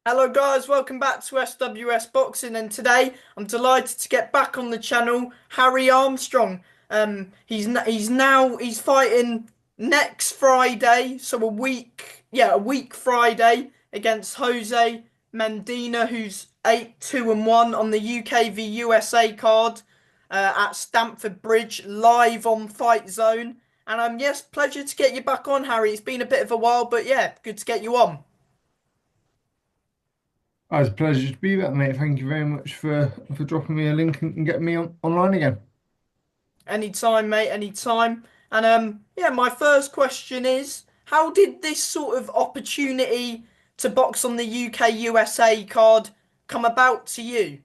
Hello guys, welcome back to SWS Boxing, and today I'm delighted to get back on the channel Harry Armstrong. He's fighting next Friday, so a week Friday against Jose Medina, who's 8-2-1 on the UK v USA card at Stamford Bridge, live on Fight Zone. And yes, pleasure to get you back on, Harry. It's been a bit of a while, but yeah, good to get you on. Oh, it's a pleasure to be back, mate. Thank you very much for dropping me a link and getting me online again. Anytime, mate, anytime. And yeah, my first question is, how did this sort of opportunity to box on the UK USA card come about to you?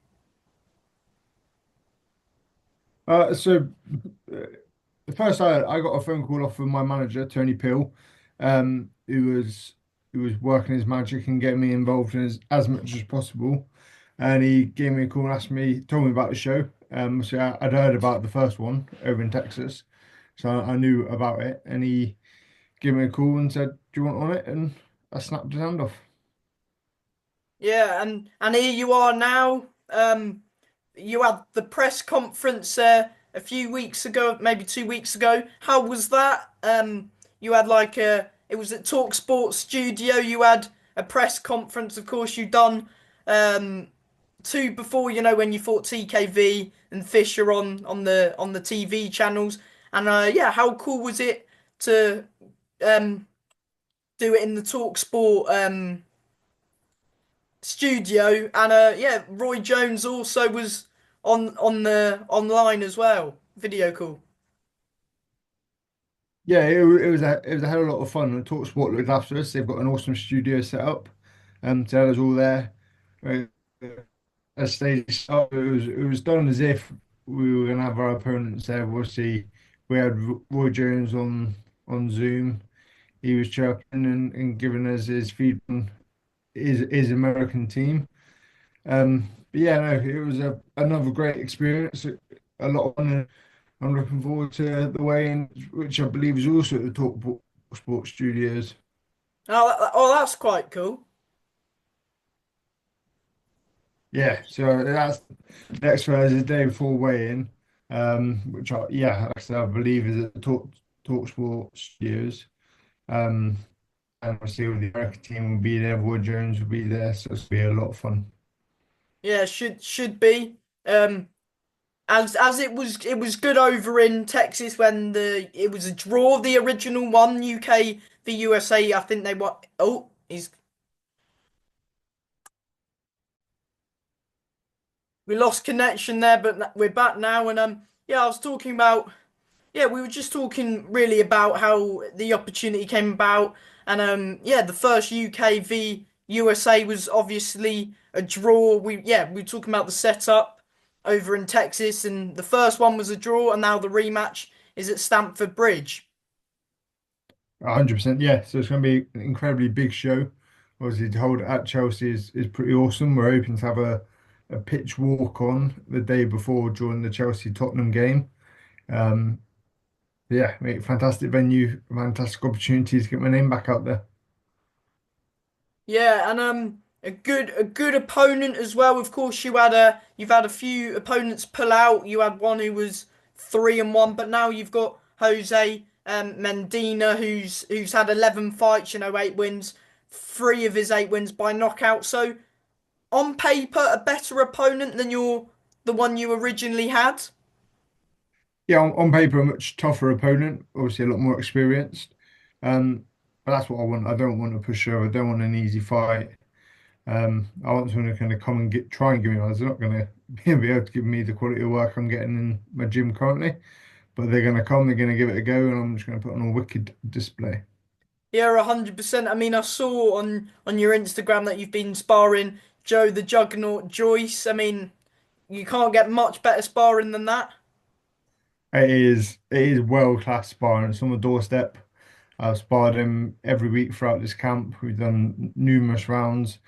So uh, the first I got a phone call off from my manager, Tony Pill, who was working his magic and getting me involved in as much as possible. And he gave me a call and told me about the show. So I'd heard about the first one over in Texas, so I knew about it. And he gave me a call and said, "Do you want on it?" And I snapped his hand off. Yeah, and here you are now. You had the press conference a few weeks ago, maybe 2 weeks ago. How was that? You had it was at Talk Sports Studio. You had a press conference. Of course, you done um two before. When you fought TKV and Fisher on the TV channels. And yeah, how cool was it to um do it in the Talk Sport studio? And yeah, Roy Jones also was on the online as well, video call. Yeah, it was a hell of a lot of fun. And TalkSport looked after us. They've got an awesome studio set up, to have us all there. Uh, As stage start, it was done as if we were gonna have our opponents there. Obviously, we had Roy Jones on Zoom. He was chirping and giving us his feedback on his American team. But yeah, no, it was another great experience. A lot of fun. I'm looking forward to the weigh-in, which I believe is also at the Talk Sports Studios. Oh, that's quite cool. Yeah, so that's next Thursday, the day before weigh-in, which like I said, I believe is at the Talk Sports Studios. Um, and obviously all the American team will be there, Wood Jones will be there, so it's be a lot of fun. Yeah, should be. As it was good over in Texas when it was a draw, the original one, UK the USA. I think they won. Oh, we lost connection there, but we're back now. And yeah, I was talking about. Yeah, we were just talking really about how the opportunity came about, and yeah, the first UK v USA was obviously a draw. We were talking about the setup over in Texas, and the first one was a draw, and now the rematch is at Stamford Bridge. 100%, yeah. So it's going to be an incredibly big show. Obviously, to hold it at Chelsea is pretty awesome. We're hoping to have a pitch walk on the day before during the Chelsea Tottenham game. Um, yeah, mate, fantastic venue, fantastic opportunity to get my name back out there. Yeah, and a good opponent as well. Of course, you've had a few opponents pull out. You had one who was 3-1, but now you've got Jose Medina, who's had 11 fights, 8 wins, three of his 8 wins by knockout. So on paper, a better opponent than the one you originally had. Yeah, on paper, a much tougher opponent, obviously a lot more experienced. Um, but that's what I want. I don't want a pusher. I don't want an easy fight. I want someone who can come and try and give me odds. They're not going to be able to give me the quality of work I'm getting in my gym currently, but they're going to come, they're going to give it a go, and I'm just going to put on a wicked display. Yeah, 100%. I mean, I saw on your Instagram that you've been sparring Joe the Juggernaut Joyce. I mean, you can't get much better sparring than that. It is world class sparring. It's on the doorstep. I've sparred him every week throughout this camp. We've done numerous rounds,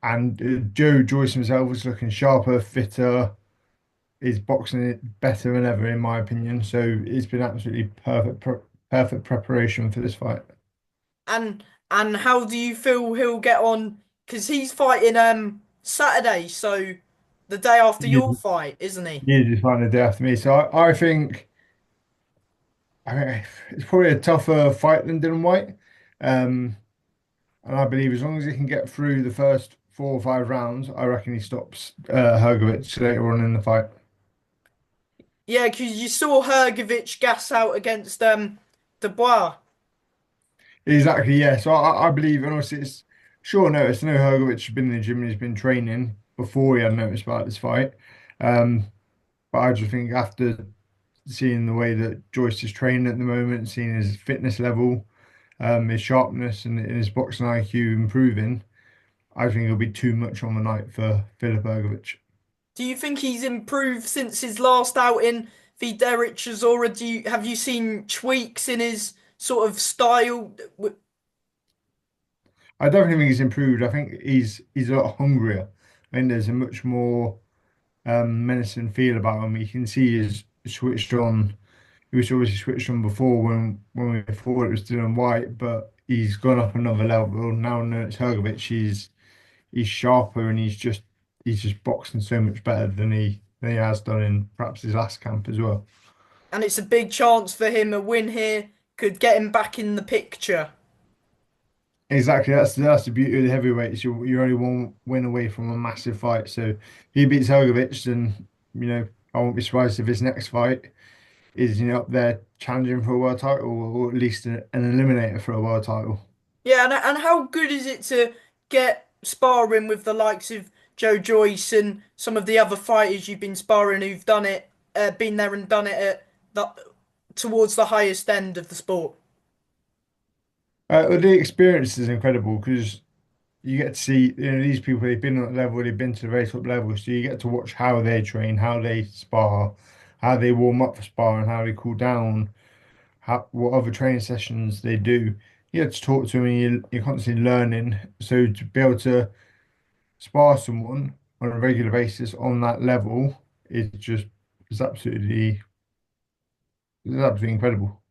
and Joe Joyce himself is looking sharper, fitter. Is boxing it better than ever, in my opinion. So it's been absolutely perfect preparation for this fight. And how do you feel he'll get on because he's fighting Saturday, so the day after He your is, fight, isn't he? he is just fighting the day after me. So I think it's probably a tougher fight than Dylan White. Um, and I believe as long as he can get through the first 4 or 5 rounds, I reckon he stops Hrgovic later on in the fight. Yeah, because you saw Hrgovic gas out against Dubois. Exactly, yeah. So I believe, and obviously it's short notice. I know Hrgovic has been in the gym and he's been training before he had notice about this fight. Um, but I just think after seeing the way that Joyce is training at the moment, seeing his fitness level, his sharpness and his boxing IQ improving, I think it'll be too much on the night for Filip Hrgovic. Do you think he's improved since his last outing v Derek Chisora? Have you seen tweaks in his sort of style? I don't think he's improved. I think he's a lot hungrier. I think there's a much more menacing feel about him. You can see he's switched on. He was obviously switched on before when we thought it was Dylan White, but he's gone up another level. Now that it's Hrgovic, he's sharper and he's just boxing so much better than he has done in perhaps his last camp as well. And it's a big chance for him. A win here could get him back in the picture. Exactly, that's the beauty of the heavyweights. You're only one win away from a massive fight. So if he beats Hrgovic, then I won't be surprised if his next fight is up there challenging for a world title or at least an eliminator for a world title. Yeah, and how good is it to get sparring with the likes of Joe Joyce and some of the other fighters you've been sparring who've done it, been there and done it at the towards the highest end of the sport. Well, the experience is incredible because you get to see these people. They've been at that level, they've been to the very top level, so you get to watch how they train, how they spar, how they warm up for sparring, how they cool down, what other training sessions they do. You get to talk to them, and you're constantly learning. So to be able to spar someone on a regular basis on that level is just is absolutely is absolutely incredible.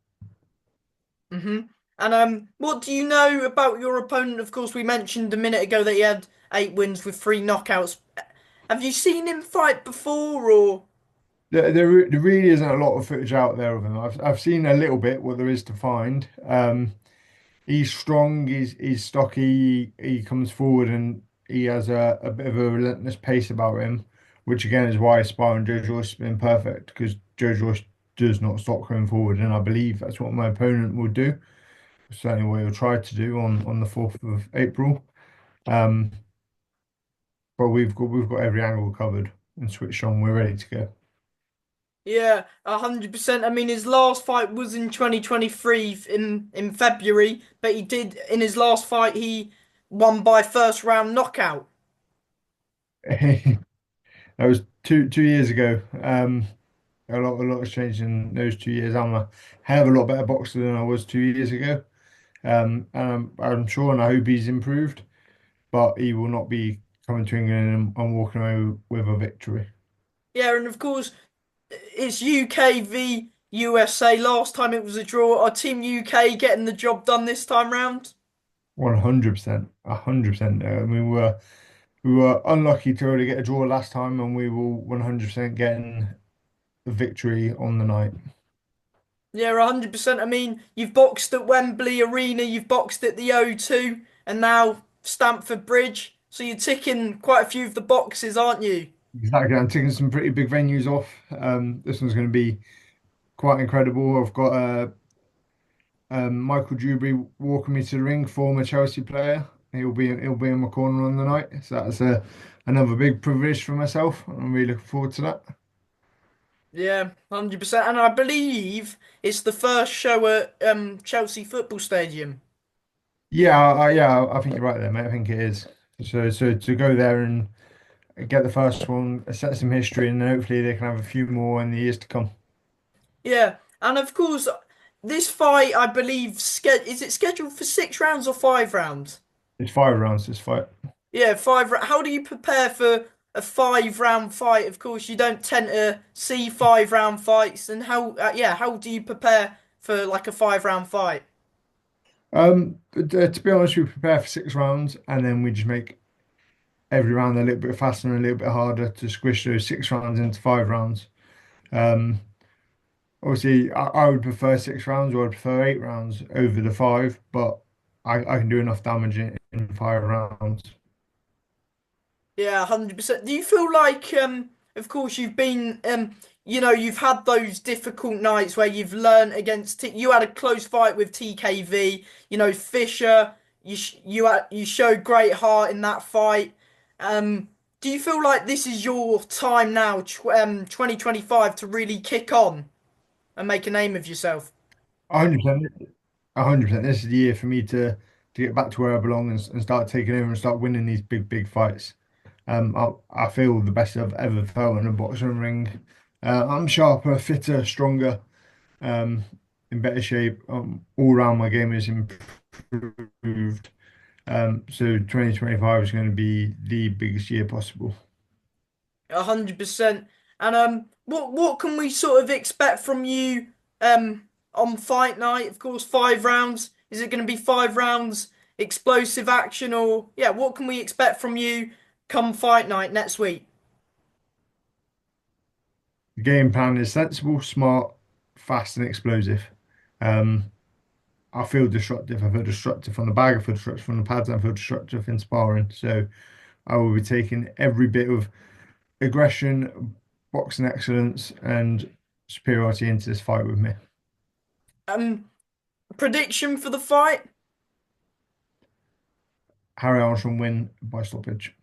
hmm And what do you know about your opponent? Of course, we mentioned a minute ago that he had 8 wins with 3 knockouts. Have you seen him fight before, or? There really isn't a lot of footage out there of him. I've seen a little bit what there is to find. He's strong, he's stocky, he comes forward and he has a bit of a relentless pace about him, which again is why sparring Joe Joyce has been perfect because Joe Joyce does not stop coming forward, and I believe that's what my opponent will do. Certainly what he'll try to do on the 4th of April. Um, but we've got every angle covered and switched on. We're ready to go. Yeah, 100%. I mean, his last fight was in 2023 in February, but he did in his last fight he won by first round knockout. That was two years ago. A lot has changed in those 2 years. I'm a hell of a lot better boxer than I was 2 years ago. And I'm sure and I hope he's improved, but he will not be coming to England and walking away with a victory. Yeah, and of course it's UK v USA. Last time it was a draw. Are Team UK getting the job done this time round? 100%, 100%. I mean, we were unlucky to only get a draw last time, and we will 100% getting the victory on the night. Yeah, 100%. I mean, you've boxed at Wembley Arena, you've boxed at the O2, and now Stamford Bridge. So you're ticking quite a few of the boxes, aren't you? Exactly. I'm taking some pretty big venues off. This one's going to be quite incredible. I've got Michael Dewberry walking me to the ring, former Chelsea player. He'll be in my corner on the night. So that's another big privilege for myself. I'm really looking forward to that. Yeah, 100%. And I believe it's the first show at Chelsea Football Stadium. Yeah, I think you're right there, mate. I think it is. So to go there and get the first one, set some history, and then hopefully they can have a few more in the years to come. Yeah, and of course, this fight, I believe, is it scheduled for 6 rounds or 5 rounds? It's 5 rounds this fight. Yeah, How do you prepare for a 5 round fight? Of course, you don't tend to see 5 round fights. And how do you prepare for like a 5 round fight? But, to be honest, we prepare for 6 rounds and then we just make every round a little bit faster and a little bit harder to squish those 6 rounds into 5 rounds. Um, Obviously, I would prefer 6 rounds or I'd prefer 8 rounds over the five, but I can do enough damage in 5 rounds. Yeah, 100%. Do you feel like, of course, you've been, you've had those difficult nights where you've learned against, you had a close fight with TKV, Fisher, you showed great heart in that fight. Um, do you feel like this is your time now, 2025, to really kick on and make a name of yourself? 100%, 100%. This is the year for me to get back to where I belong and start taking over and start winning these big fights. I feel the best I've ever felt in a boxing ring. I'm sharper, fitter, stronger, um, in better shape. All round my game is improved. So 2025 is going to be the biggest year possible. 100%. And what can we sort of expect from you on fight night? Of course, 5 rounds. Is it going to be 5 rounds explosive action, or yeah, what can we expect from you come fight night next week? The game plan is sensible, smart, fast, and explosive. Um, I feel destructive. I feel destructive from the bag. I feel destructive from the pads. I feel destructive in sparring. So I will be taking every bit of aggression, boxing excellence, and superiority into this fight with me. Um, Prediction for the fight? Harry Armstrong win by stoppage.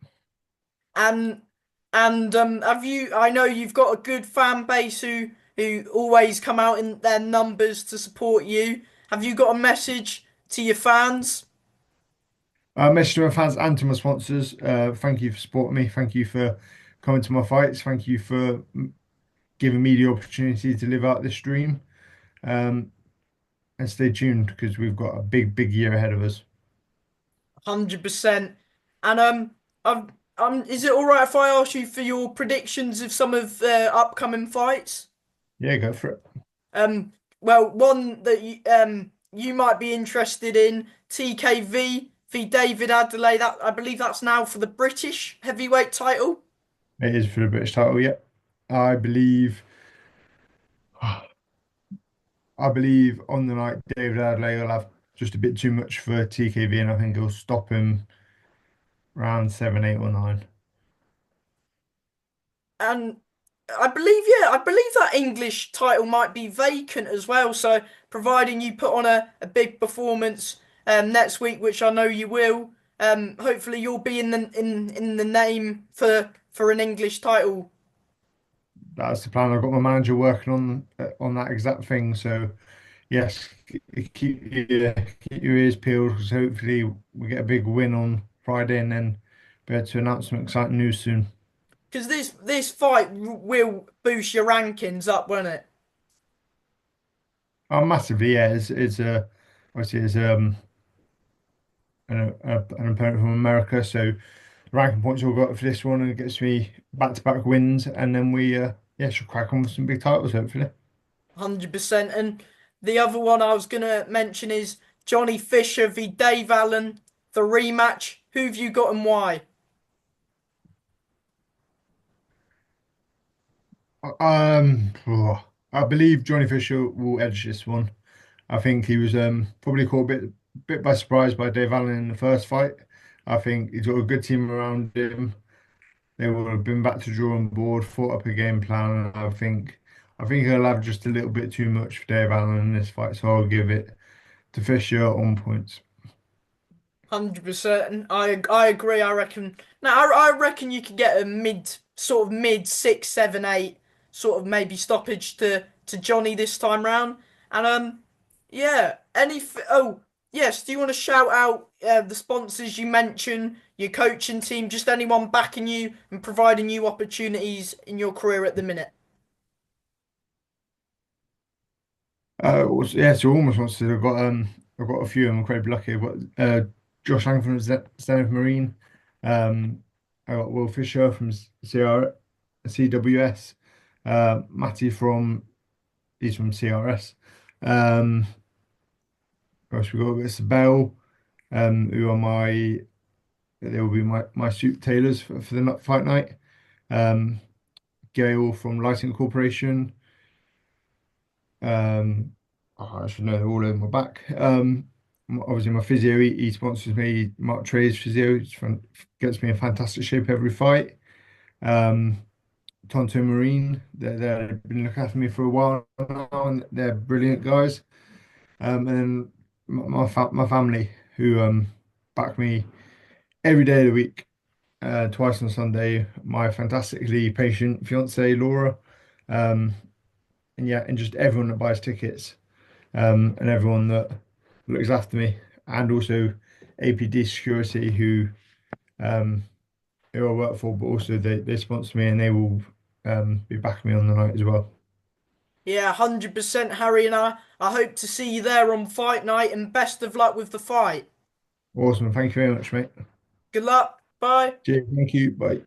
And have you? I know you've got a good fan base who always come out in their numbers to support you. Have you got a message to your fans? Message to my fans and to my sponsors. Thank you for supporting me. Thank you for coming to my fights. Thank you for giving me the opportunity to live out this dream. Um, and stay tuned because we've got a big year ahead of us. 100%. And is it all right if I ask you for your predictions of some of the upcoming fights? Yeah, go for it. Um, well, one that you might be interested in, TKV v David Adelaide. That I believe that's now for the British heavyweight title. It is for the British title. Yeah, I believe. I believe on the night David Adelaide will have just a bit too much for TKV, and I think he'll stop him round seven, eight, or nine. And I believe that English title might be vacant as well. So providing you put on a big performance next week, which I know you will, hopefully you'll be in the name for an English title. That's the plan. I've got my manager working on that exact thing. So yes, keep your ears peeled because hopefully we get a big win on Friday and then be able to announce some exciting news soon. Because this fight will boost your rankings up, won't it? Oh, massively, yeah. It's obviously it's an opponent from America, so ranking points all got for this one, and it gets me back-to-back wins, and then we yeah should crack on with some big titles hopefully. 100%. And the other one I was gonna mention is Johnny Fisher v Dave Allen, the rematch. Who've you got and Oh, I believe Johnny Fisher will edge this one. I think he was probably caught a bit by surprise by Dave Allen in the first fight. I think he's got a good team around him. They will have been back to drawing board, thought up a game plan, and I think he'll have just a little bit too much for Dave Allen in this fight, so I'll give it to Fisher on points. 100%. I agree. I reckon. Now I reckon you could get a mid 6, 7, 8 sort of maybe stoppage to Johnny this time round. And yeah. Oh yes. Do you want to shout out the sponsors you mentioned, your coaching team, just anyone backing you and providing you opportunities in your career at the minute? Yeah, so almost wants to. I've got a few. I'm incredibly lucky. I've got Josh Lang from Zenith Marine. I got Will Fisher from CWS. Matty from he's from CRS. Um, Gosh, we got Bell, who are my They will be my suit tailors for the fight night. Um, Gail from Lighting Corporation. Um, I should know they're all over my back. Obviously, my physio, he sponsors me. Mark Trey's physio, gets me in fantastic shape every fight. Um, Tonto Marine, they've been looking after me for a while now, and they're brilliant guys. And then my family, who back me every day of the week, twice on Sunday. My fantastically patient fiance Laura, um, and yeah, and just everyone that buys tickets, and everyone that looks after me, and also APD Security, um, who I work for, but also they sponsor me and they will be backing me on the night as well. Yeah, 100% Harry, and I hope to see you there on fight night, and best of luck with the fight. Awesome. Thank you very much, mate. Good luck. Bye. Cheers. Thank you. Bye.